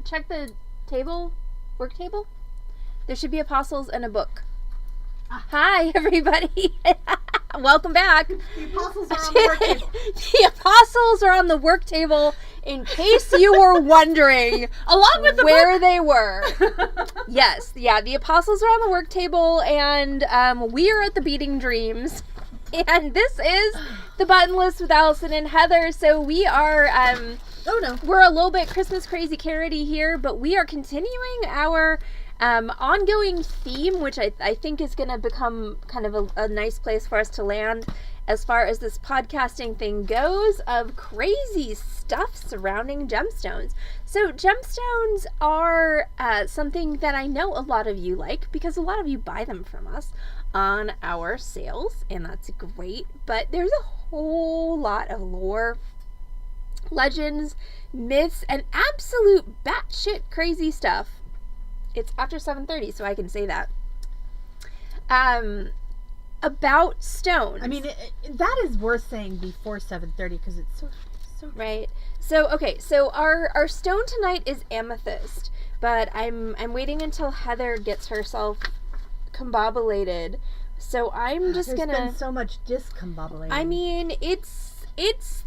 Check the table, work table. There should be apostles and a book. Hi, everybody. Welcome back. The apostles are on the work table. The apostles are on the work table, in case you were wondering, along with the where book. they were. Yes, yeah, the apostles are on the work table, and we are at the Beading Dreams. And this is the Button List with Allison and Heather. So we are, we're a little bit Christmas crazy carroty here, but we are continuing our ongoing theme, which I think is going to become kind of a nice place for us to land as far as this podcasting thing goes, of crazy stuff surrounding gemstones. So gemstones are something that I know a lot of you like, because a lot of you buy them from us on our sales, and that's great. But there's a whole lot of lore, legends, myths, and absolute batshit crazy stuff. It's after 7:30, so I can say that. About stones. I mean, that is worth saying before 7:30 because it's so right. So okay, so our stone tonight is amethyst, but I'm waiting until Heather gets herself combobulated. So I'm just There's been so much discombobulating. I mean, it's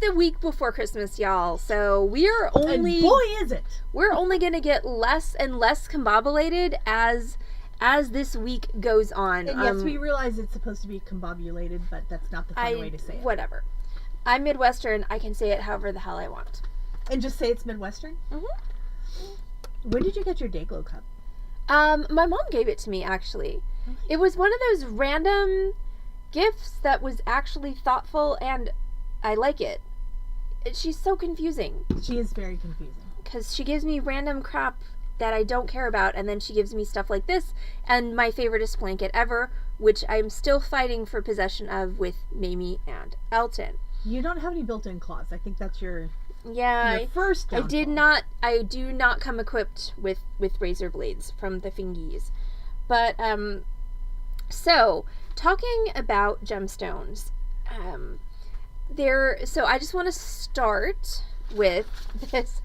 the week before Christmas, y'all. So we're only, and boy is it, we're only gonna get less and less combobulated as this week goes on. And yes, we realize it's supposed to be combobulated, but that's not the fun way to say it. Whatever. I'm Midwestern. I can say it however the hell I want. And just say it's Midwestern? Mm-hmm. Where did you get your Dayglow cup? My mom gave it to me, actually. Okay. It was one of those random gifts that was actually thoughtful, and I like it. She's so confusing. She is very confusing. Because she gives me random crap that I don't care about, and then she gives me stuff like this, and my favoriteest blanket ever, which I'm still fighting for possession of with Mamie and Elton. You don't have any built-in claws. I think that's your first downfall. I do not come equipped with razor blades from the fingies. But so talking about gemstones, so I just want to start with this.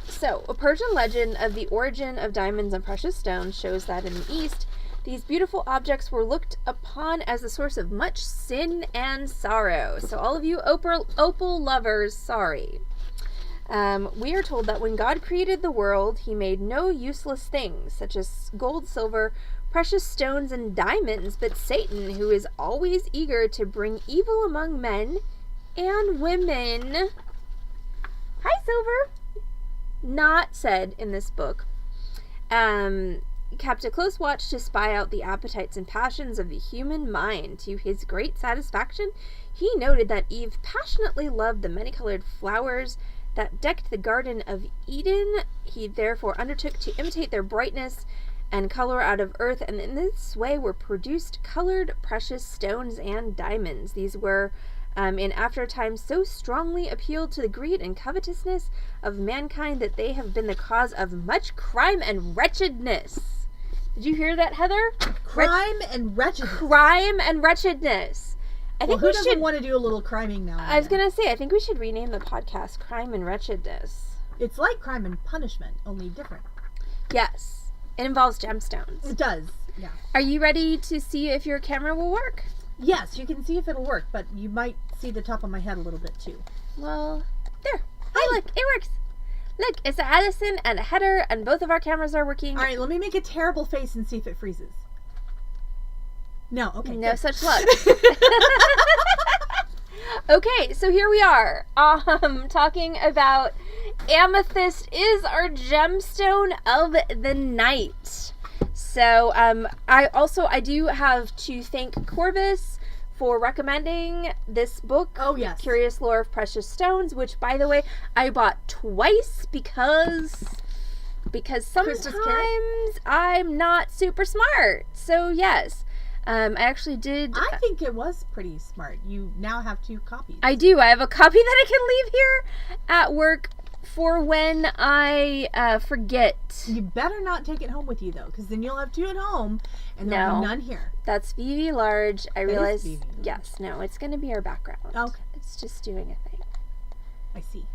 So, a Persian legend of the origin of diamonds and precious stones shows that in the East, these beautiful objects were looked upon as the source of much sin and sorrow. So, all of you opal lovers, sorry. We are told that when God created the world, he made no useless things, such as gold, silver, precious stones, and diamonds, but Satan, who is always eager to bring evil among men and women. Hi, Silver! Not said in this book, kept a close watch to spy out the appetites and passions of the human mind. To his great satisfaction, he noted that Eve passionately loved the many-colored flowers that decked the Garden of Eden. He therefore undertook to imitate their brightness and color out of earth, and in this way were produced colored precious stones and diamonds. These were in after times so strongly appealed to the greed and covetousness of mankind that they have been the cause of much crime and wretchedness. Did you hear that, Heather? Crime and wretchedness. Crime and wretchedness. I think who doesn't want to do a little criming now? I was going to say, I think we should rename the podcast Crime and Wretchedness. It's like Crime and Punishment, only different. Yes. It involves gemstones. It does, yeah. Are you ready to see if your camera will work? Yes, you can see if it'll work, but you might see the top of my head a little bit too. Well, there. Hey, look, it works. Look, it's Addison and a Heather, and both of our cameras are working. All right, let me make a terrible face and see if it freezes. No, okay. No such luck. Okay, so here we are, talking about amethyst is our gemstone of the night. So, I do have to thank Corvus for recommending this book. Oh, yes. Curious Lore of Precious Stones, which, by the way, I bought twice because sometimes I'm not super smart. So, yes. I actually did. I think it was pretty smart. You now have 2 copies. I do. I have a copy that I can leave here at work for when I forget. You better not take it home with you, though, because then you'll have 2 at home, and there'll be none here. That's VV large. I realize. Is VV large. Yes. No, it's going to be our background. Okay. It's just doing a thing. I see.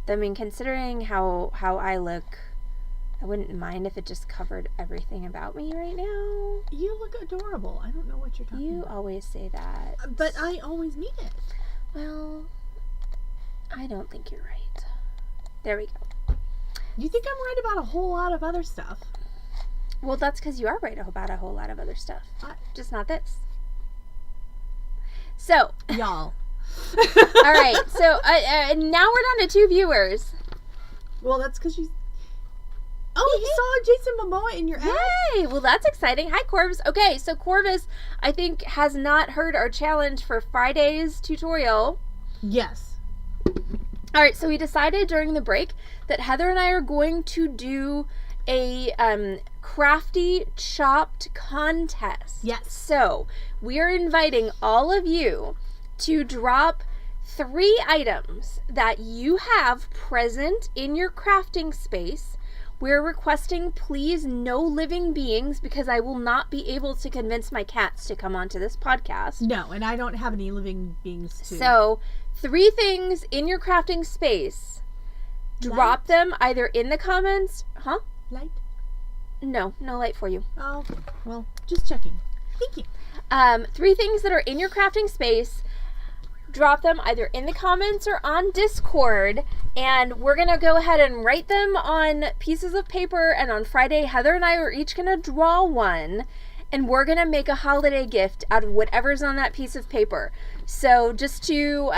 I mean, considering how I look, I wouldn't mind if it just covered everything about me right now. You look adorable. I don't know what you're talking about. You always say that. But I always mean it. Well, I don't think you're right. There we go. You think I'm right about a whole lot of other stuff? Well, that's because you are right about a whole lot of other stuff. Just not this. So. Y'all. All right. So now we're down to 2 viewers. Well, that's because you... Oh, you saw Jason Momoa in your ad? Yay! Well, that's exciting. Hi, Corvus. Okay, so Corvus, I think, has not heard our challenge for Friday's tutorial. Yes. All right, so we decided during the break that Heather and I are going to do a crafty chopped contest. Yes. So we are inviting all of you to drop 3 items that you have present in your crafting space. We're requesting, please, no living beings, because I will not be able to convince my cats to come onto this podcast. No, and I don't have any living beings to... So, 3 things in your crafting space. Drop them either in the comments... Huh? Light? No light for you. Oh, okay. Well, just checking. Thank you. 3 things that are in your crafting space. Drop them either in the comments or on Discord, and we're going to go ahead and write them on pieces of paper, and on Friday, Heather and I are each going to draw one, and we're going to make a holiday gift out of whatever's on that piece of paper. So just to,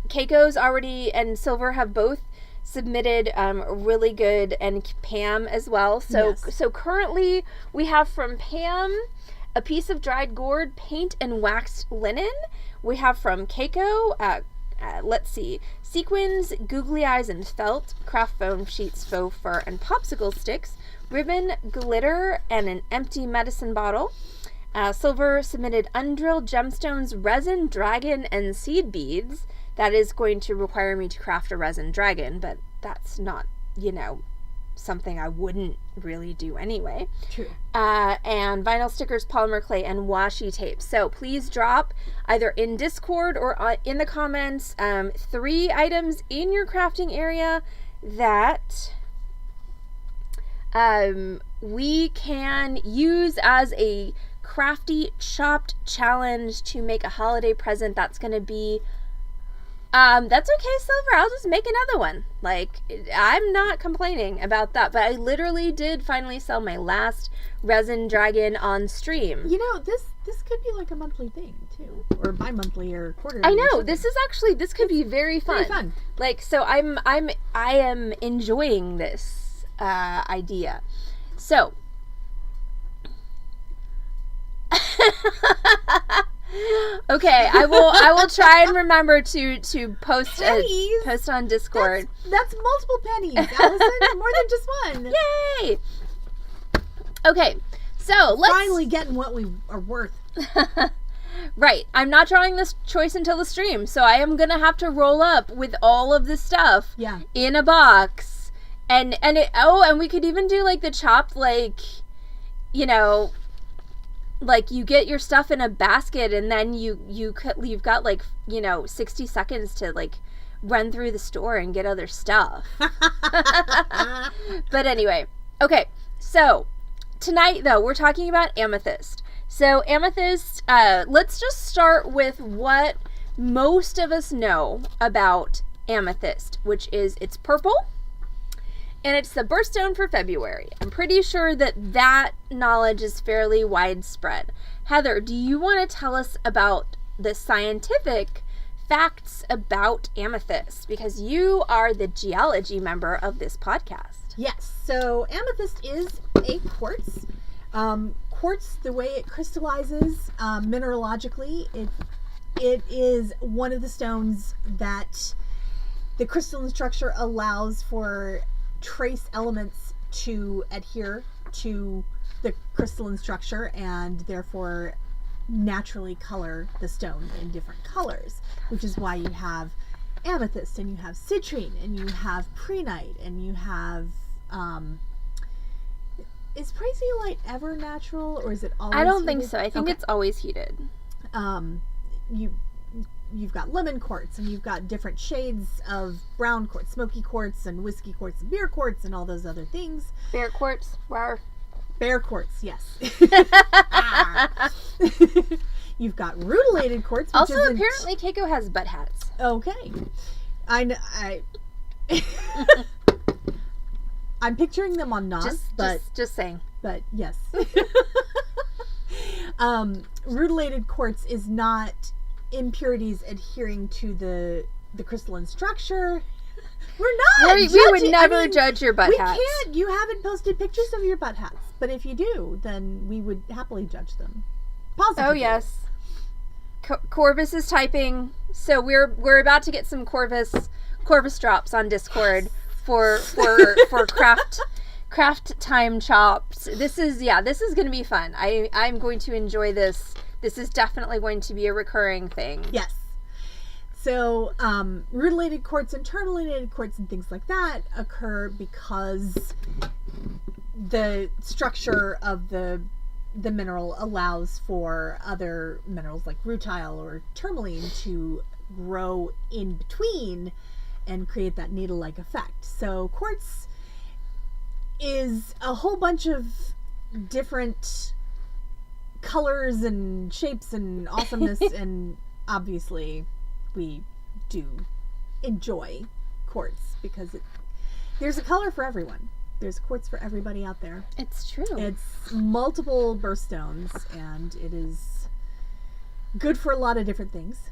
Keiko's already and Silver have both submitted really good, and Pam as well. So, yes. So currently we have from Pam a piece of dried gourd, paint, and waxed linen. We have from Keiko, let's see, sequins, googly eyes, and felt, craft foam sheets, faux fur, and popsicle sticks, ribbon, glitter, and an empty medicine bottle. Silver submitted undrilled gemstones, resin, dragon, and seed beads. That is going to require me to craft a resin dragon, but that's not, something I wouldn't really do anyway. True. And vinyl stickers, polymer clay, and washi tape. So please drop either in Discord or in the comments 3 items in your crafting area that we can use as a crafty chopped challenge to make a holiday present. That's going to be that's okay, Silver. I'll just make another one. I'm not complaining about that. But I literally did finally sell my last resin dragon on stream. This could be like a monthly thing too, or bi-monthly or quarterly. I know. This could be very fun. Very fun. So I am enjoying this idea. So. Okay, I will try and remember to post on Discord. That's multiple pennies, Allison. More than just one. Yay! Okay, so let's finally getting what we are worth. Right, I'm not drawing this choice until the stream, so I am gonna have to roll up with all of this stuff in a box, and we could even do the chopped you get your stuff in a basket, and then you've got 60 seconds to run through the store and get other stuff. But anyway, okay, so tonight though we're talking about amethyst. So amethyst, let's just start with what most of us know about amethyst, which is it's purple. And it's the birthstone for February. I'm pretty sure that knowledge is fairly widespread. Heather, do you want to tell us about the scientific facts about amethyst? Because you are the geology member of this podcast. Yes. So amethyst is a quartz. Quartz, the way it crystallizes mineralogically, it is one of the stones that the crystalline structure allows for trace elements to adhere to the crystalline structure and therefore naturally color the stone in different colors, which is why you have amethyst and you have citrine and you have prehnite and you have is praisiolite ever natural, or is it always I don't think heated? so. I think it's always heated. you've got lemon quartz, and you've got different shades of brown quartz, smoky quartz, and whiskey quartz, and beer quartz, and all those other things. Bear quartz. Rawr. Bear quartz, yes. You've got rutilated quartz, which Also, isn't... apparently, Keiko has butt hats. Okay. I I'm picturing them on knots, just saying. But yes. Rutilated quartz is not impurities adhering to the crystalline structure. We're not. We would never judge your butt hats. We can't. You haven't posted pictures of your butt hats. But if you do, then we would happily judge them. Positively. Oh yes. Corvus is typing, so we're about to get some Corvus drops on Discord for craft time chops. This is going to be fun. I'm going to enjoy this. This is definitely going to be a recurring thing. Yes. So, rutilated quartz and terminated quartz and things like that occur because the structure of the mineral allows for other minerals like rutile or tourmaline to grow in between and create that needle-like effect. So, quartz is a whole bunch of different colors and shapes and awesomeness, and obviously we do enjoy quartz because there's a color for everyone. There's quartz for everybody out there. It's true. It's multiple birthstones, and it is good for a lot of different things.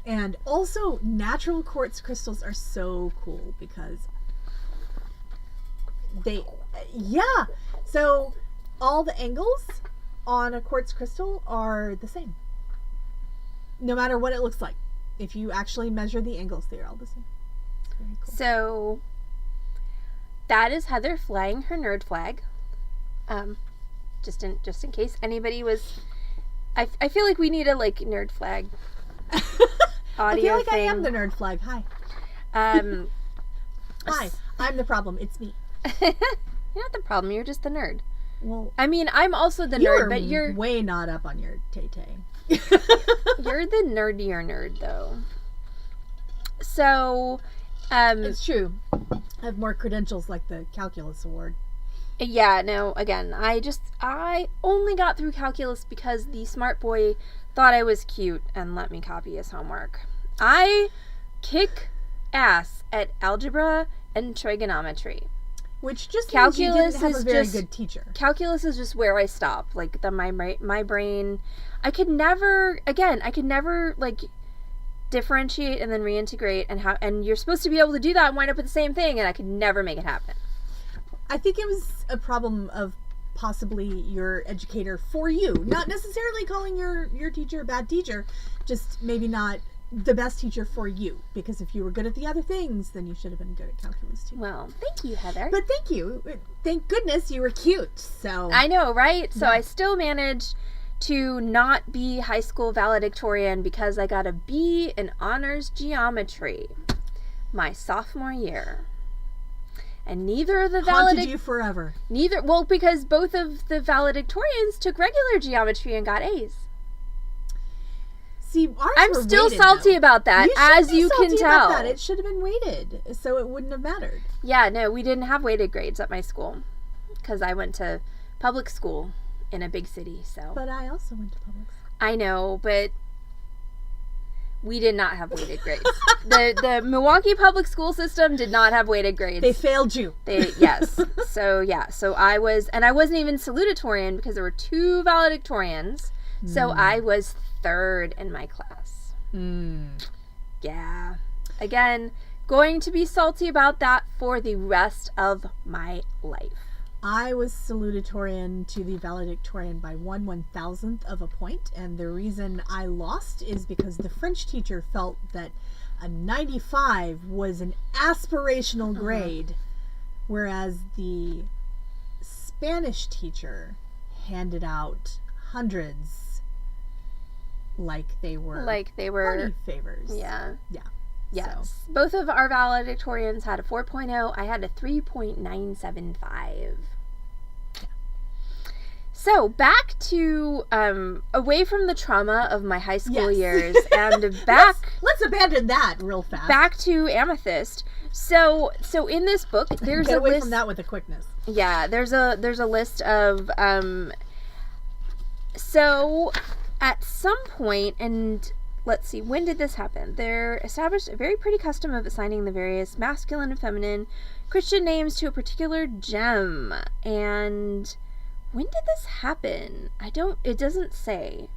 And also, natural quartz crystals are so cool because so all the angles on a quartz crystal are the same. No matter what it looks like. If you actually measure the angles, they're all the same. It's very cool. So that is Heather flying her nerd flag. Just in case anybody was... I feel like we need a nerd flag audio I feel like thing. I am the nerd flag. Hi. Hi. I'm the problem. It's me. You're not the problem. You're just the nerd. Well, I mean, I'm also the nerd, but you're way not up on your tay-tay. You're the nerdier nerd, though. So, it's true. I have more credentials like the calculus award. Yeah, no, again, I only got through calculus because the smart boy thought I was cute and let me copy his homework. I kick ass at algebra and trigonometry. Which just calculus means you didn't have a very just, good teacher. Calculus is just where I stop. Like, my brain, I could never differentiate and then reintegrate, and you're supposed to be able to do that and wind up with the same thing, and I could never make it happen. I think it was a problem of possibly your educator for you. Not necessarily calling your teacher a bad teacher, just maybe not the best teacher for you. Because if you were good at the other things, then you should have been good at calculus too. Well, thank you, Heather. But thank you. Thank goodness you were cute. So I know, right? So I still managed to not be high school valedictorian because I got a B in honors geometry my sophomore year. And neither of the haunted you forever. Because both of the valedictorians took regular geometry and got A's. See, ours I'm were still weighted, salty though. about that, as you can tell. About that. It should have been weighted, so it wouldn't have mattered. Yeah, no, we didn't have weighted grades at my school because I went to public school in a big city. So, but I also went to public school. I know, but we did not have weighted grades. The Milwaukee public school system did not have weighted grades. They failed you. Yes. So I wasn't even salutatorian because there were 2 valedictorians. So I was 3rd in my class. Yeah. Again, going to be salty about that for the rest of my life. I was salutatorian to the valedictorian by 1/1000th of a point, and the reason I lost is because the French teacher felt that a 95 was an aspirational grade, whereas the Spanish teacher handed out hundreds like they were party favors. Yeah. Yeah. Yes. So. Both of our valedictorians had a 4.0. I had a 3.975. Yeah. So back to away from the trauma of my high school years and back. Let's abandon that real fast. Back to Amethyst. So in this book, there's Get a away list. from that with a quickness. Yeah, there's a list of So at some point, and let's see, when did this happen? There established a very pretty custom of assigning the various masculine and feminine Christian names to a particular gem. And when did this happen? It doesn't say.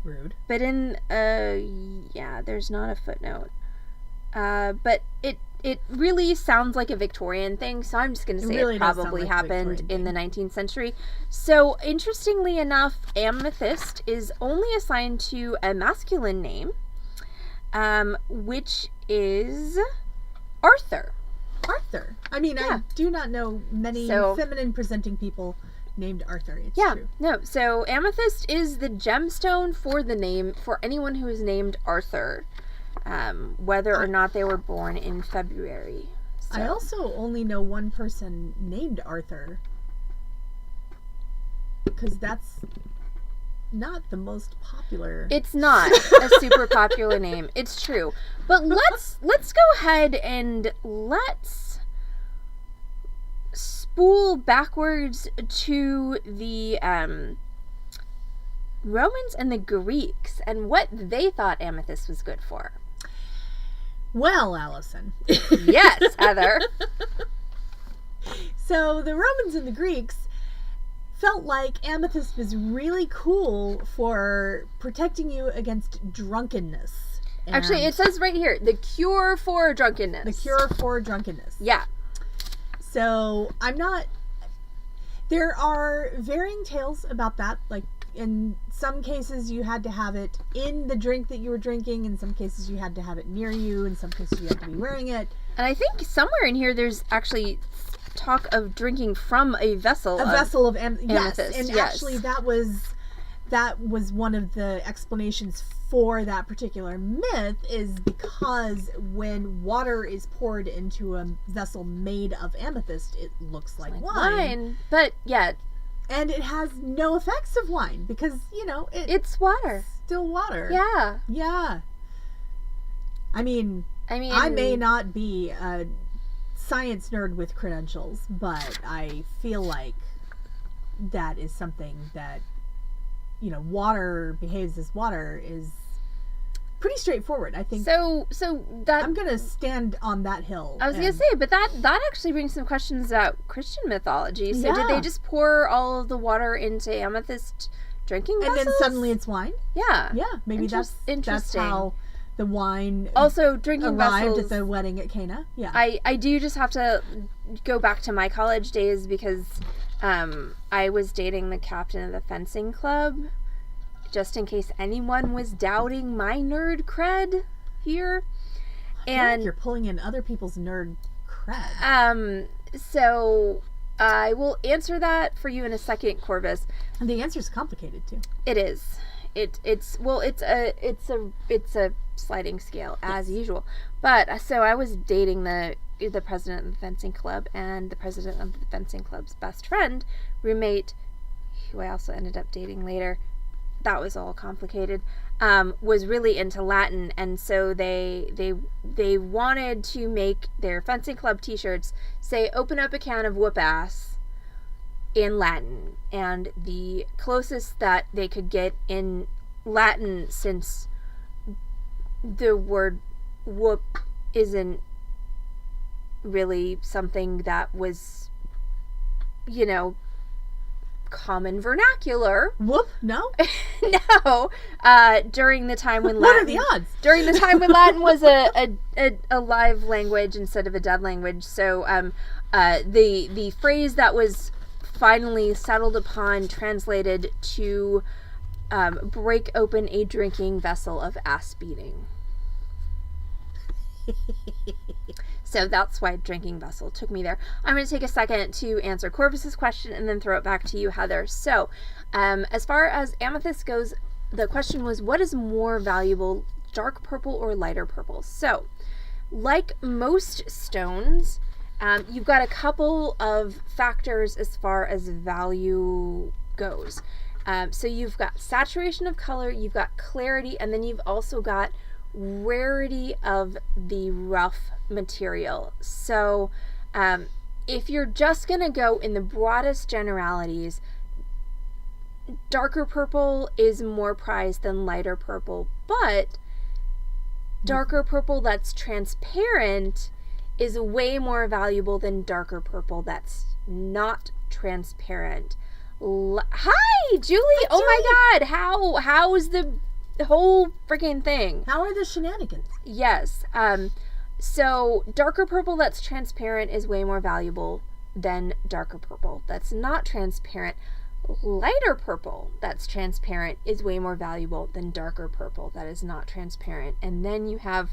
Rude. But there's not a footnote. But it really sounds like a Victorian thing, so I'm just going to say it probably happened in the 19th century. So, interestingly enough, Amethyst is only assigned to a masculine name, which is Arthur. Arthur. I mean, I do not know many feminine presenting people named Arthur. It's true. No. So, Amethyst is the gemstone for the name for anyone who is named Arthur. Whether or not they were born in February. So. I also only know one person named Arthur, because that's not the most popular. It's not a super popular name. It's true. But let's go ahead and let's spool backwards to the Romans and the Greeks and what they thought amethyst was good for. Well, Allison. Yes, Heather. So the Romans and the Greeks felt like amethyst was really cool for protecting you against drunkenness. Actually, it says right here, the cure for drunkenness. The cure for drunkenness. Yeah. So there are varying tales about that. Like, in some cases you had to have it in the drink that you were drinking. In some cases you had to have it near you. In some cases you had to be wearing it. And I think somewhere in here there's actually talk of drinking from a vessel. Amethyst. Yes, and actually that was one of the explanations for that particular myth, is because when water is poured into a vessel made of amethyst, it looks like wine. But yeah. And it has no effects of wine because, it's water. Still water. Yeah. Yeah. I mean, I may not be a science nerd with credentials, but I feel like that is something that, water behaves as water is pretty straightforward. I think. So that I'm gonna stand on that hill. I was gonna say, but that actually brings some questions about Christian mythology. So did they just pour all of the water into amethyst drinking vessels? And then suddenly it's wine? Yeah. Yeah. Maybe that's how the wine also drinking arrived vessels at the wedding at Cana. Yeah. I do just have to go back to my college days because I was dating the captain of the fencing club. Just in case anyone was doubting my nerd cred here. I feel like you're pulling in other people's nerd cred. So I will answer that for you in a second, Corvus. And the answer's complicated too. It is. It's a sliding scale as usual. But so I was dating the president of the fencing club, and the president of the fencing club's best friend, roommate, who I also ended up dating later. That was all complicated, was really into Latin, and so they wanted to make their fencing club t-shirts say "open up a can of whoop ass" in Latin, and the closest that they could get in Latin, since the word whoop isn't really something that was, common vernacular. Whoop? No? No. During the time when Latin... What are the odds? During the time when Latin was a live language instead of a dead language. So the phrase that was finally settled upon translated to break open a drinking vessel of ass beating. So that's why drinking vessel took me there. I'm going to take a second to answer Corvus's question and then throw it back to you, Heather. So, as far as amethyst goes, the question was, what is more valuable, dark purple or lighter purple? So, like most stones, you've got a couple of factors as far as value goes. So you've got saturation of color, you've got clarity, and then you've also got rarity of the rough material. So if you're just going to go in the broadest generalities, darker purple is more prized than lighter purple, but darker purple that's transparent is way more valuable than darker purple that's not transparent. Hi, Julie! Hi, oh my God! How's the whole freaking thing? How are the shenanigans? Yes. So darker purple that's transparent is way more valuable than darker purple that's not transparent. Lighter purple that's transparent is way more valuable than darker purple that is not transparent. And then you have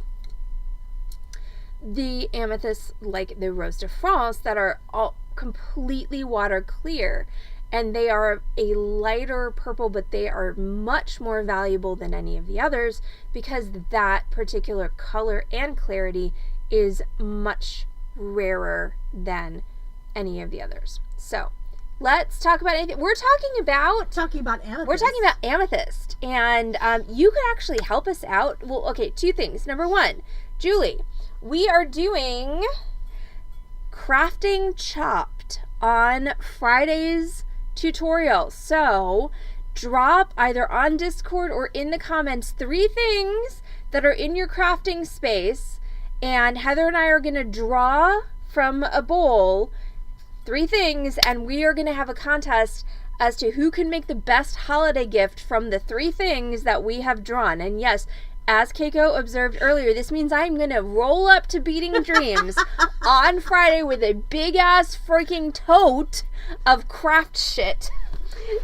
the amethysts, like the Rose de France, that are all completely water clear, and they are a lighter purple, but they are much more valuable than any of the others because that particular color and clarity is much rarer than any of the others. So let's talk about anything. We're talking about amethyst. We're talking about amethyst, and you could actually help us out. Well, okay, two things. Number one, Julie, we are doing Crafting Chopped on Friday's tutorial. So drop either on Discord or in the comments 3 things that are in your crafting space, and Heather and I are going to draw from a bowl 3 things, and we are going to have a contest as to who can make the best holiday gift from the 3 things that we have drawn. And yes, as Keiko observed earlier, this means I'm going to roll up to Beading Dreams on Friday with a big-ass freaking tote of craft shit.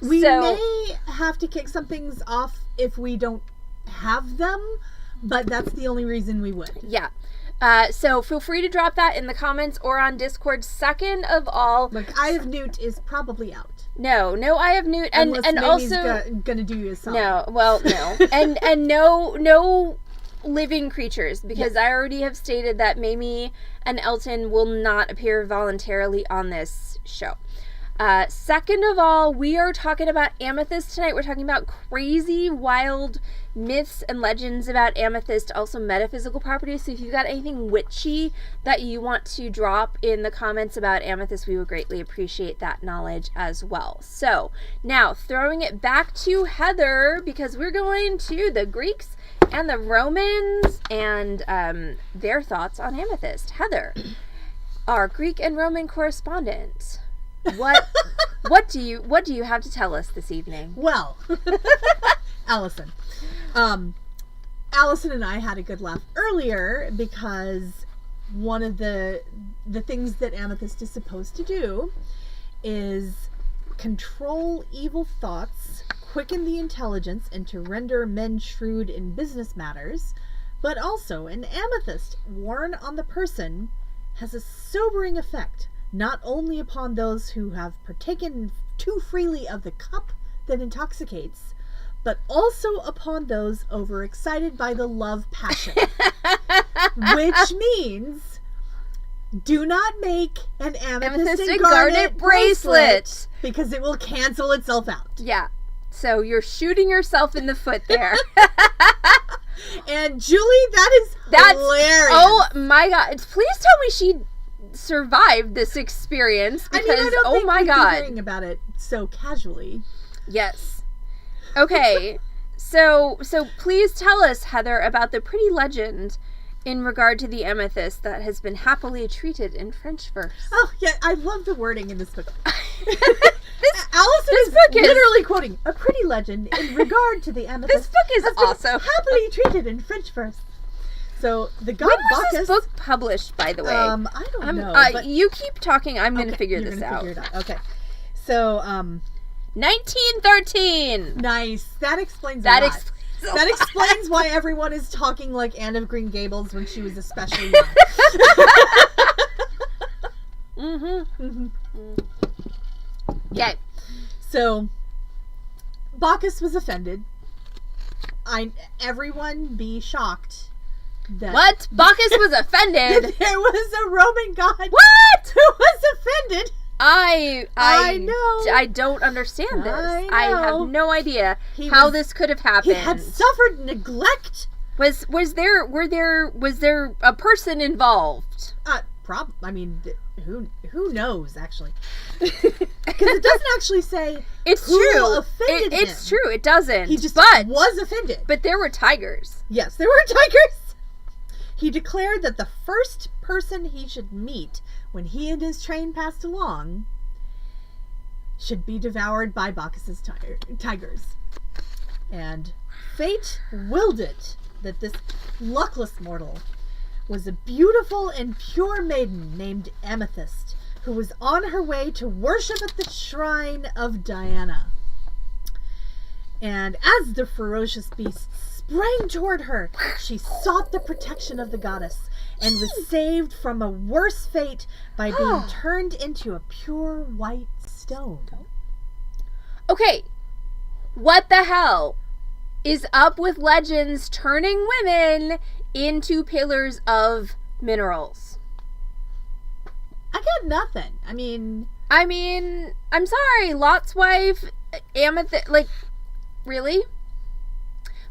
We may have to kick some things off if we don't have them, but that's the only reason we would. Yeah. So feel free to drop that in the comments or on Discord. Second of all, look, Eye of Newt is probably out. No Eye of Newt, and Mamie's also gonna do you a solid. No, and no living creatures, because I already have stated that Mamie and Elton will not appear voluntarily on this show. Second of all, we are talking about amethyst tonight. We're talking about crazy, wild myths and legends about amethyst, also metaphysical properties. So if you've got anything witchy that you want to drop in the comments about amethyst, we would greatly appreciate that knowledge as well. So now throwing it back to Heather, because we're going to the Greeks and the Romans and their thoughts on amethyst. Heather, our Greek and Roman correspondent, what do you have to tell us this evening? Well, Allison and I had a good laugh earlier because one of the things that amethyst is supposed to do is control evil thoughts, quicken the intelligence, and to render men shrewd in business matters. But also, an amethyst worn on the person has a sobering effect, not only upon those who have partaken too freely of the cup that intoxicates, but also upon those overexcited by the love passion. Which means, do not make an amethyst and garnet bracelet, because it will cancel itself out. Yeah. So you're shooting yourself in the foot there. And Julie, that's hilarious. Oh my God. Please tell me she survived this experience, because I don't think my we'd God. be hearing about it so casually. Yes. Okay. So please tell us, Heather, about the pretty legend in regard to the amethyst that has been happily treated in French verse. Oh, yeah, I love the wording in this book. This is book is literally quoting a pretty legend in regard to the amethyst. This book is has been awesome. happily treated in French verse. So the god When was Bacchus. this book published, by the way? I don't know. But You keep talking. I'm going to figure you're this gonna out. Figure it out. Okay. So 1913. Nice. That explains That a lot. explains. That explains why everyone is talking like Anne of Green Gables when she was especially young. Okay. So Bacchus was offended. Everyone be shocked that What? Bacchus was offended? there was a Roman god What? who was offended I know. I don't understand this. I have no idea this could have happened. He had suffered neglect. Was there a person involved? I mean, who knows, actually? Because it doesn't actually say it's who true. offended him. It's true. It doesn't. He just was offended. But there were tigers. Yes, there were tigers. He declared that the first person he should meet when he and his train passed along should be devoured by Bacchus's tigers. And fate willed it that this luckless mortal was a beautiful and pure maiden named Amethyst, who was on her way to worship at the shrine of Diana. And as the ferocious beast sprang toward her, she sought the protection of the goddess and was saved from a worse fate by being turned into a pure white stone. Okay, what the hell is up with legends turning women into pillars of minerals? I got nothing. I mean, I'm sorry, Lot's wife, Amethyst, like, really?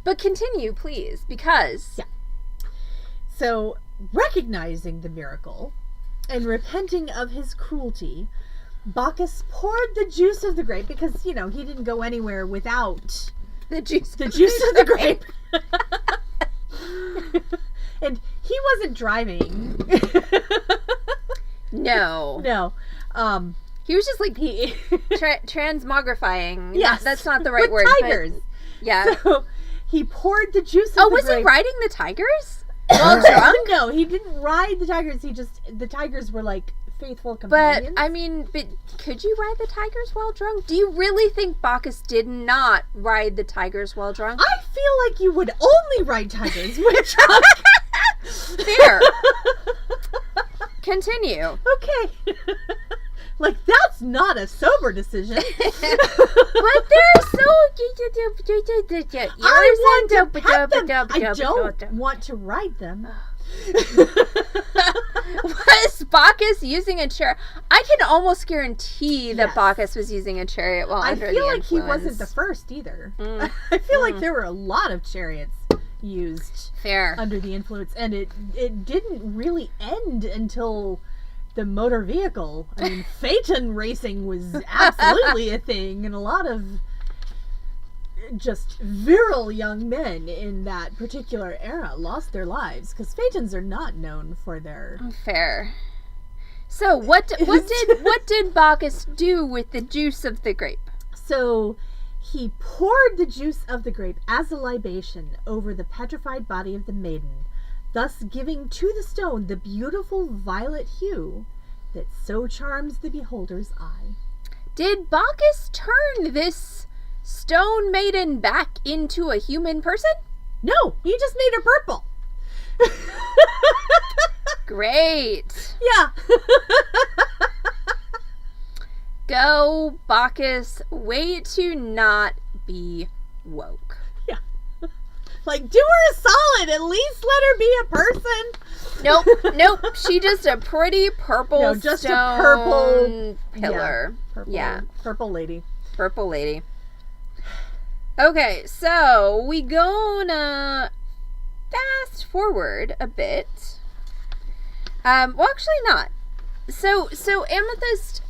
But continue, please, because... Yeah. So, recognizing the miracle and repenting of his cruelty, Bacchus poured the juice of the grape, because, he didn't go anywhere without the juice of the grape. And he wasn't driving. No. He was just like transmogrifying. Yes, that's not the right with word. Tigers. But, yeah. So he poured the juice of the grape. Oh, was he riding the tigers? While drunk? No, he didn't ride the tigers. The tigers were like faithful companions. But could you ride the tigers while drunk? Do you really think Bacchus did not ride the tigers while drunk? I feel like you would only ride tigers when drunk. Fair. Continue. Okay. Like, that's not a sober decision. But they're so... I want to pet them. I don't want to ride them. Was Bacchus using a chariot? I can almost guarantee that Yes. Bacchus was using a chariot while under the influence. I feel like he wasn't the first either. I feel like there were a lot of chariots used under the influence, and it didn't really end until the motor vehicle. I mean, phaeton racing was absolutely a thing, and a lot of just virile young men in that particular era lost their lives, because phaetons are not known for their... Fair. So what did Bacchus do with the juice of the grape? So he poured the juice of the grape as a libation over the petrified body of the maiden, thus giving to the stone the beautiful violet hue that so charms the beholder's eye. Did Bacchus turn this stone maiden back into a human person? No, he just made her purple. Great. Yeah. Go, Bacchus. Way to not be woke. Yeah. Like, do her a solid. At least let her be a person. Nope. She just a pretty purple just stone a purple pillar. Purple lady. Purple lady. Okay, so we gonna fast forward a bit. Well, actually not. So Amethyst.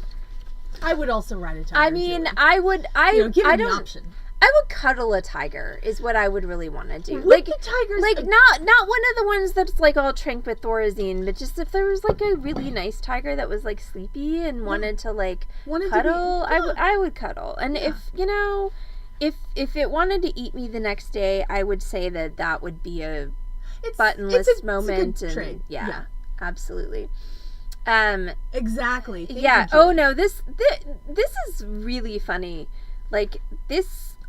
I would also ride a tiger. I mean, I would. Give him the option. I would cuddle a tiger. Is what I would really want to do. With the tigers, not one of the ones that's like all tranked with Thorazine, but just if there was like a really nice tiger that was like sleepy and wanted to cuddle, I would cuddle. And if it wanted to eat me the next day, I would say that would be a buttonless moment. It's a good trade. Yeah, absolutely. Exactly. Thank you, oh no, this is really funny. Like,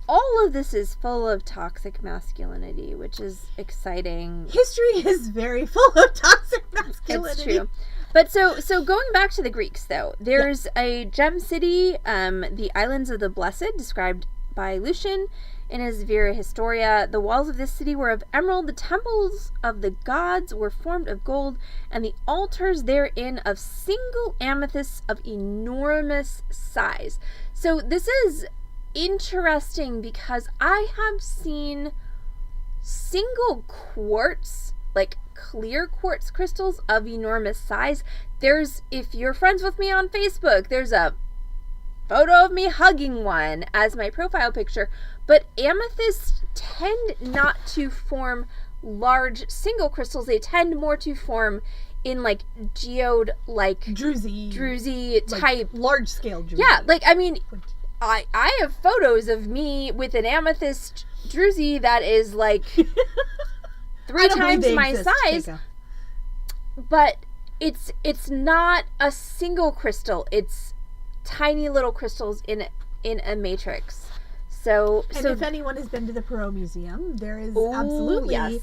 all of this is full of toxic masculinity, which is exciting. History is very full of toxic masculinity. It's true. But so going back to the Greeks, though, there's a gem city, the Islands of the Blessed, described by Lucian in his Vira Historia. The walls of this city were of emerald, the temples of the gods were formed of gold, and the altars therein of single amethysts of enormous size. So this is interesting because I have seen single quartz, like clear quartz crystals of enormous size. If you're friends with me on Facebook, there's a photo of me hugging one as my profile picture, but amethysts tend not to form large single crystals. They tend more to form in like geode, like druzy like type, large scale druzy. Yeah, like I mean, I have photos of me with an amethyst druzy that is like 3 times my size, but it's not a single crystal. It's tiny little crystals in a matrix. So if anyone has been to the Perot Museum, there is absolutely yes.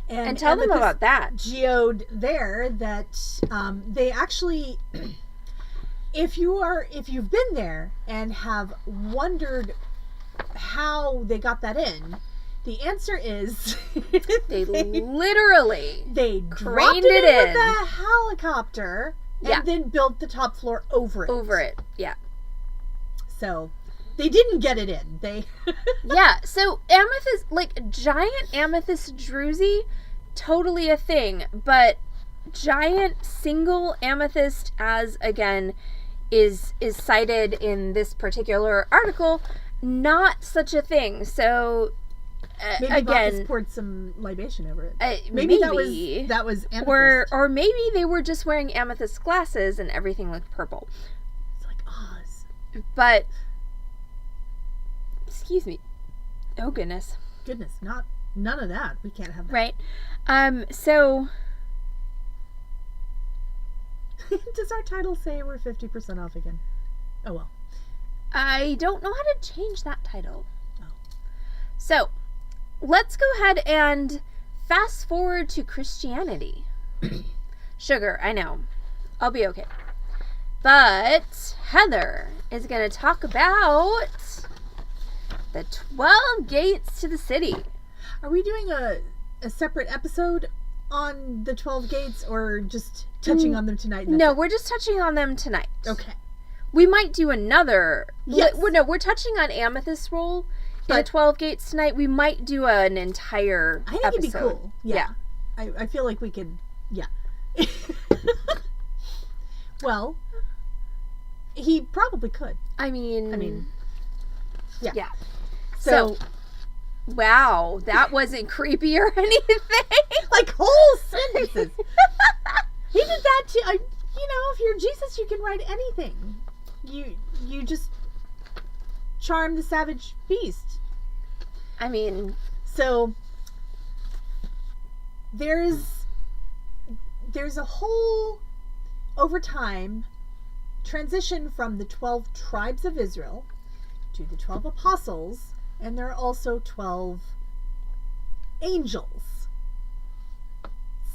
And tell them about that geode there that they actually, if you've been there and have wondered how they got that in, the answer is they literally dropped it in with a helicopter and then built the top floor over it. Yeah. So they didn't get it in. Yeah, so amethyst, like giant amethyst druzy, totally a thing, but giant single amethyst, as again is cited in this particular article, not such a thing. So maybe again, Bacchus poured some libation over it. maybe that was amethyst. Or maybe they were just wearing amethyst glasses and everything looked purple. It's like Oz. But excuse me. Oh goodness. None of that. We can't have that. Right. So does our title say we're 50% off again? Oh well. I don't know how to change that title. Oh. So let's go ahead and fast forward to Christianity. Sugar, I know. I'll be okay. But Heather is going to talk about the 12 gates to the city. Are we doing a separate episode on the 12 gates, or just touching on them tonight? No, we're just touching on them tonight. Okay. We might do another. Yes. We're touching on Amethyst Roll in the 12 gates tonight. We might do an entire I think episode. it'd be cool. Yeah. I feel like we could, yeah. Well, he probably could. I mean, yeah. Yeah. So wow, that wasn't creepy or anything. Like whole sentences. He did that too. If you're Jesus, you can write anything. You just charm the savage beast. I mean, so there's a whole, over time, transition from the 12 tribes of Israel to the 12 apostles, and there are also 12 angels.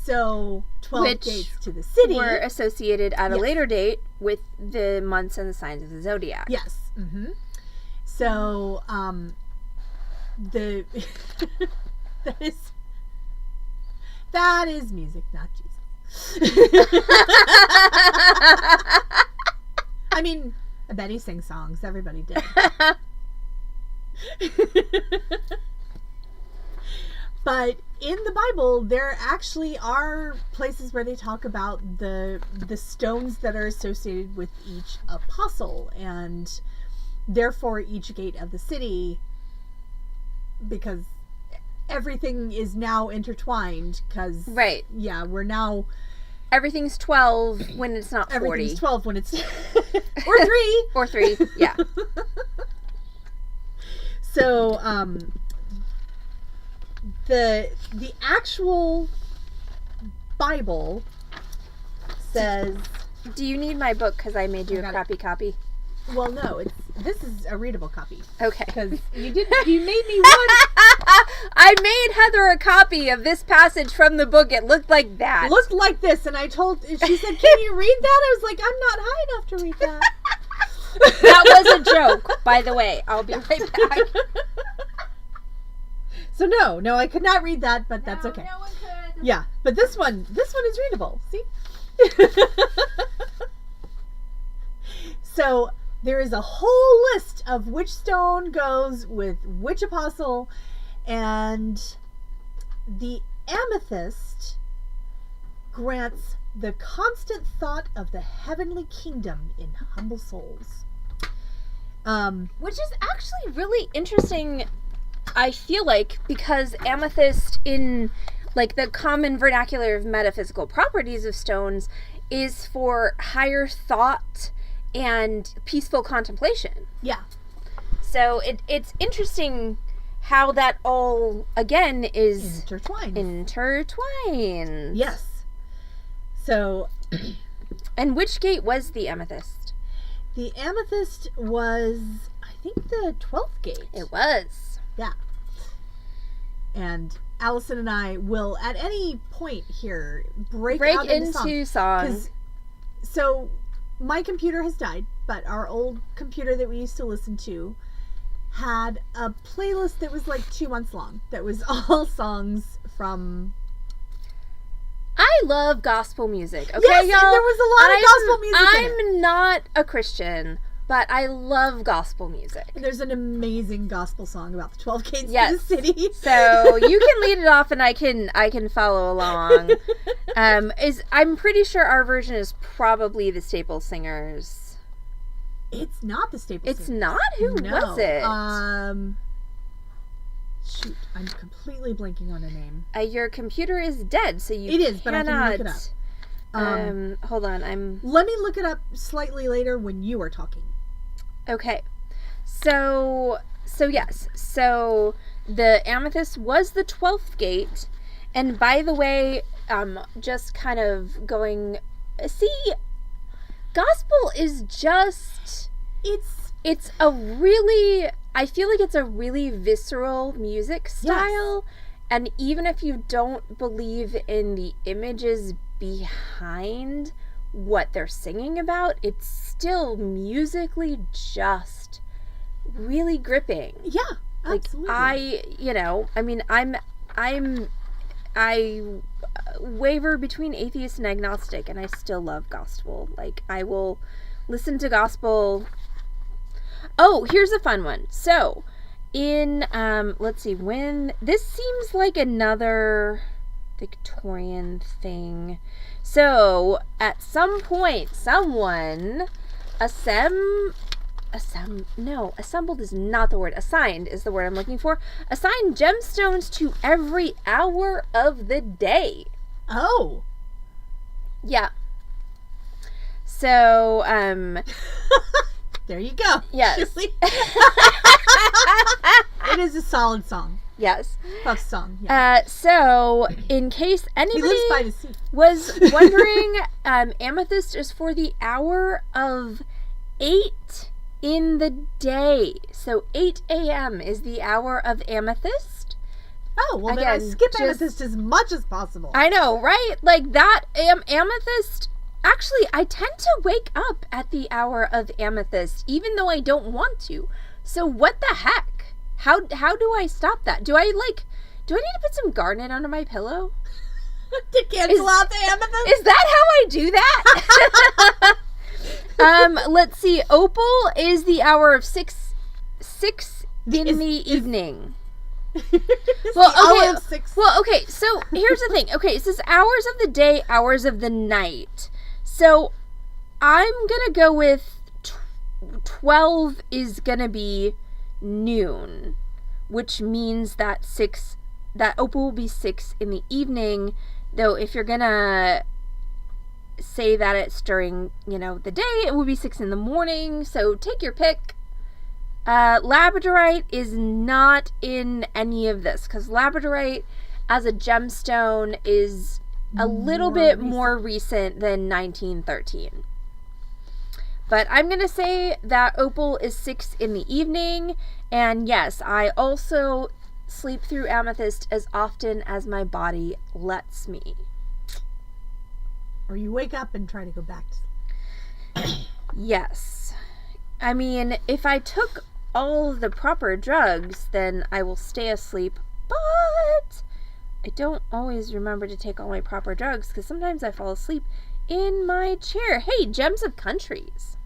So 12 gates to the city were associated at a later date with the months and the signs of the zodiac. Yes. Mm-hmm. So that is music, not Jesus. I mean, I bet he sings songs. Everybody did. But in the Bible, there actually are places where they talk about the stones that are associated with each apostle, and therefore each gate of the city, because everything is now intertwined. Because we're now everything's 12 when it's not 40. Everything's 12 when it's or 3. Yeah. So the actual Bible says. Do you need my book because I made you a crappy copy? Well, no. This is a readable copy. Okay. Because you made me one. I made Heather a copy of this passage from the book. It looked like that. It looked like this, and she said, "Can you read that?" I was like, "I'm not high enough to read that." That was a joke, by the way. I'll be right back. So no, I could not read that, but that's okay. No one could. Yeah, but this one is readable. See? So there is a whole list of which stone goes with which apostle, and the amethyst grants the constant thought of the heavenly kingdom in humble souls. Which is actually really interesting, I feel like, because amethyst in like the common vernacular of metaphysical properties of stones is for higher thought and peaceful contemplation. Yeah. So it's interesting how that all, again, is intertwined. Yes. So... And which gate was the amethyst? The amethyst was, I think, the 12th gate. It was. Yeah. And Allison and I will, at any point here, break out into song. So, my computer has died, but our old computer that we used to listen to had a playlist that was like 2 months long. That was all songs from... I love gospel music. Okay, yes, y'all? And there was a lot of gospel music in it. I'm not a Christian, but I love gospel music. And there's an amazing gospel song about the 12 gates yes. to the city. So you can lead it off, and I can follow along. I'm pretty sure our version is probably the Staple Singers. It's not the Staple Singers. It's not? Who was it? Shoot, I'm completely blanking on a name. Your computer is dead, so you It is, but cannot, I can look it up. Hold on, Let me look it up slightly later when you are talking. Okay. So yes. So the amethyst was the 12th gate, and by the way, just kind of going, see, gospel is just... It's a really... I feel like it's a really visceral music style, yes. And even if you don't believe in the images behind what they're singing about, it's still musically just really gripping. Yeah, absolutely. I waver between atheist and agnostic, and I still love gospel. Like, I will listen to gospel. Oh, here's a fun one. So, in, let's see, when, this seems like another Victorian thing. So, at some point, someone assembled is not the word. Assigned is the word I'm looking for. Assigned gemstones to every hour of the day. Oh. Yeah. So, there you go. Yes. It is a solid song. Yes. Puff song. Yeah. So, in case anybody was wondering, amethyst is for the hour of 8 in the day. So 8 a.m. is the hour of amethyst. Oh, well, again, then I skip amethyst as much as possible. I know, right? Like that amethyst... Actually, I tend to wake up at the hour of amethyst, even though I don't want to. So what the heck? How do I stop that? Do I need to put some garnet under my pillow? To cancel out the amethyst? Is that how I do that? Let's see. Opal is the hour of 6 in the evening. Well, okay, so here's the thing. Okay, it says hours of the day, hours of the night. So I'm gonna go with 12 is gonna be noon, which means that opal will be 6 in the evening. Though if you're gonna say that it's during, the day, it will be 6 in the morning. So take your pick. Labradorite is not in any of this because labradorite as a gemstone is a little bit more recent than 1913. But I'm going to say that opal is 6 in the evening. And yes, I also sleep through amethyst as often as my body lets me. Or you wake up and try to go back to sleep. Yes. I mean, if I took all of the proper drugs, then I will stay asleep but I don't always remember to take all my proper drugs because sometimes I fall asleep in my chair. Hey, Gems of Countries.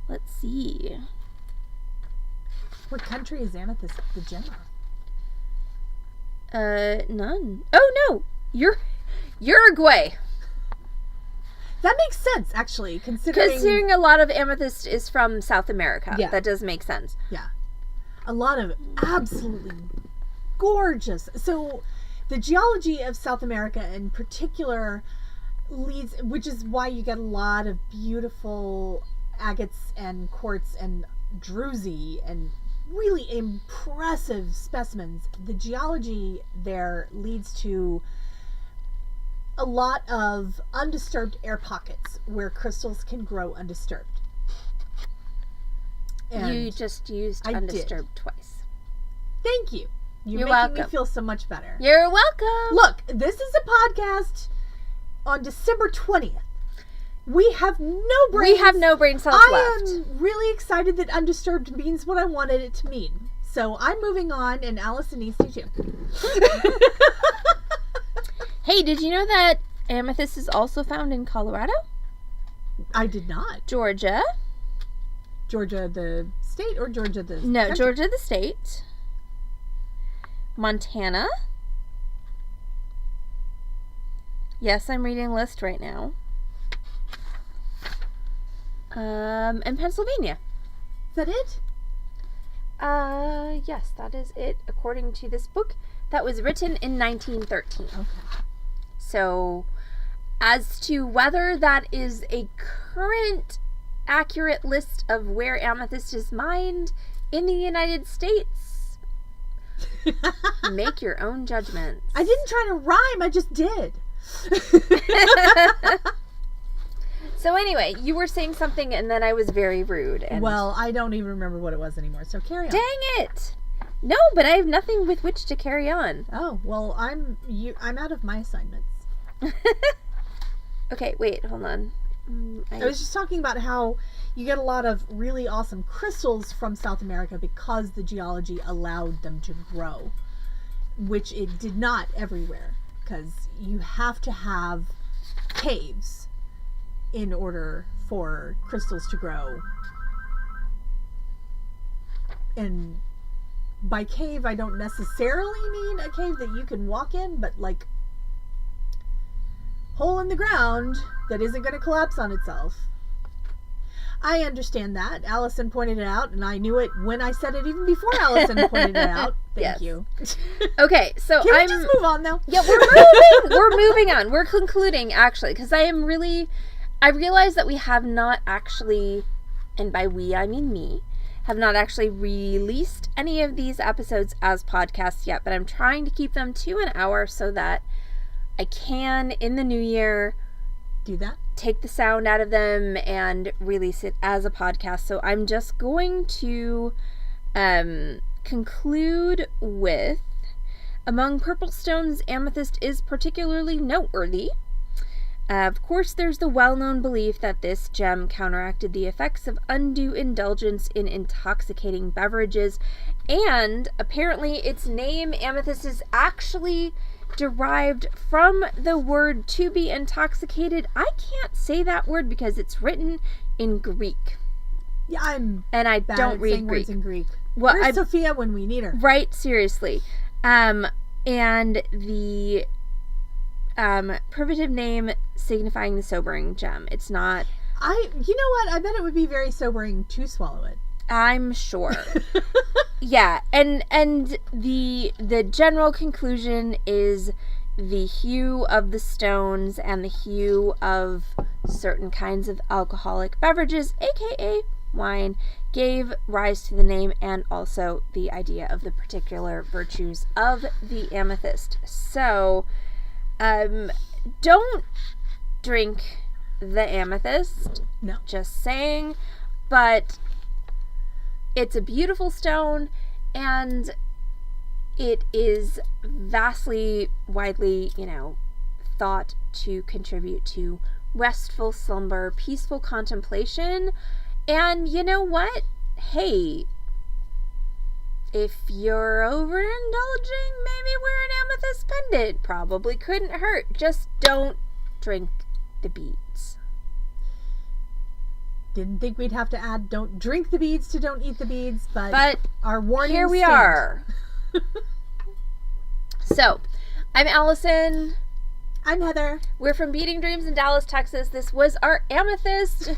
Let's see. What country is Amethyst the gem of? None. Oh, no. Uruguay. That makes sense, actually, Considering a lot of amethyst is from South America. Yeah. That does make sense. Yeah. A lot of absolutely gorgeous. So, the geology of South America in particular leads, which is why you get a lot of beautiful agates and quartz and druzy and really impressive specimens. The geology there leads to a lot of undisturbed air pockets where crystals can grow undisturbed. And you just used I undisturbed twice. Thank you. You're making welcome. me feel so much better. You're welcome. Look, this is a podcast on December 20th. We have no brains. We have no brain cells left. I am really excited that undisturbed means what I wanted it to mean. So I'm moving on, and Allison needs to too. Hey, did you know that amethyst is also found in Colorado? I did not. Georgia. Georgia the state or Georgia the No, country? Georgia the state. Montana. Yes, I'm reading a list right now. And Pennsylvania. Is that it? Yes, that is it, according to this book that was written in 1913. Okay. So, as to whether that is a current accurate list of where amethyst is mined in the United States, make your own judgments. I didn't try to rhyme, I just did. So anyway, you were saying something and then I was very rude. And Well, I don't even remember what it was anymore, so carry on. dang it! No, but I have nothing with which to carry on. Oh, well, I'm out of my assignments. Okay, wait, hold on. I was just talking about how you get a lot of really awesome crystals from South America because the geology allowed them to grow, which it did not everywhere, because you have to have caves in order for crystals to grow. And by cave, I don't necessarily mean a cave that you can walk in, but like hole in the ground that isn't going to collapse on itself. I understand that. Allison pointed it out, and I knew it when I said it even before Allison pointed it out. Thank Yes. you. Okay, so Can we just move on, though? Yeah, we're moving on. We're concluding, actually, because I realize that we have not actually, and by we, I mean me, have not actually released any of these episodes as podcasts yet, but I'm trying to keep them to an hour so that I can, in the new year, Do that. take the sound out of them and release it as a podcast. So I'm just going to conclude with, among purple stones, amethyst is particularly noteworthy. Of course, there's the well-known belief that this gem counteracted the effects of undue indulgence in intoxicating beverages, and apparently its name, amethyst, is actually derived from the word to be intoxicated. I can't say that word because it's written in Greek. Yeah, I'm And I bad don't at read saying Greek. words in Greek. Well, Where's Sophia when we need her? Right, seriously. And the privative name signifying the sobering gem. It's not... You know what? I bet it would be very sobering to swallow it. I'm sure. Yeah, and the general conclusion is the hue of the stones and the hue of certain kinds of alcoholic beverages, aka wine, gave rise to the name and also the idea of the particular virtues of the amethyst. So, don't drink the amethyst. No. Just saying. But it's a beautiful stone, and it is vastly, widely, thought to contribute to restful slumber, peaceful contemplation, and you know what? Hey, If you're overindulging, maybe wear an amethyst pendant. Probably couldn't hurt. Just don't drink the beads. Didn't think we'd have to add don't drink the beads to don't eat the beads, but our warning here we stand. are. So, I'm Allison. I'm Heather. We're from Beading Dreams in Dallas, Texas. This was our Amethyst.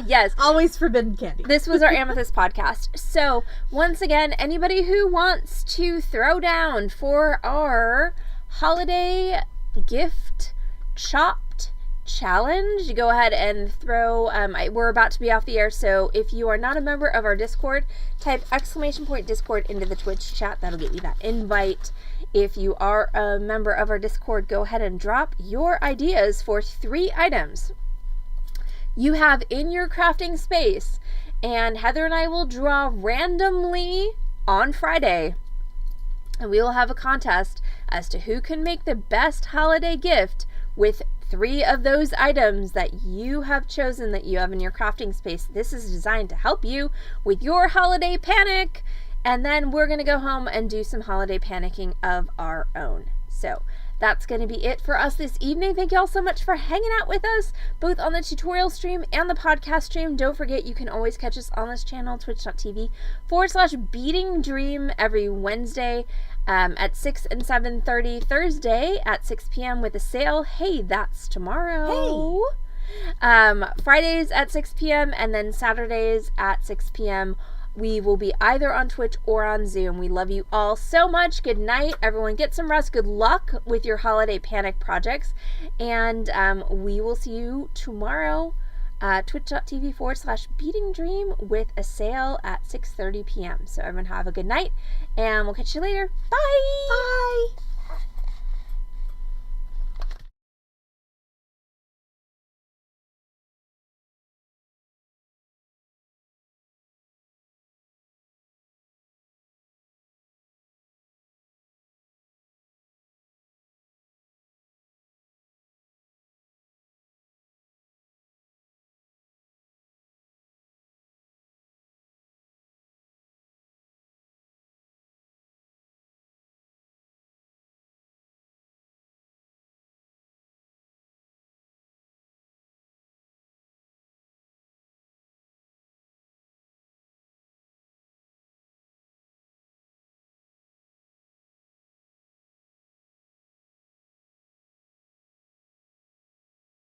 Yes. Always forbidden candy. This was our Amethyst podcast. So, once again, anybody who wants to throw down for our holiday gift chopped challenge, you go ahead and throw, we're about to be off the air, so if you are not a member of our Discord, type !Discord into the Twitch chat. That'll get you that invite. If you are a member of our Discord, go ahead and drop your ideas for 3 items you have in your crafting space, and Heather and I will draw randomly on Friday, and we will have a contest as to who can make the best holiday gift with 3 of those items that you have chosen that you have in your crafting space. This is designed to help you with your holiday panic. And then we're going to go home and do some holiday panicking of our own. So that's going to be it for us this evening. Thank you all so much for hanging out with us, both on the tutorial stream and the podcast stream. Don't forget, you can always catch us on this channel, twitch.tv/Beading Dream every Wednesday at 6 and 7:30, Thursday at 6 p.m. with a sale. Hey, that's tomorrow. Hey. Fridays at 6 p.m. and then Saturdays at 6 p.m. We will be either on Twitch or on Zoom. We love you all so much. Good night. Everyone get some rest. Good luck with your holiday panic projects. And we will see you tomorrow, twitch.tv/Beading Dream with a sale at 6:30 p.m. So everyone have a good night and we'll catch you later. Bye. Bye.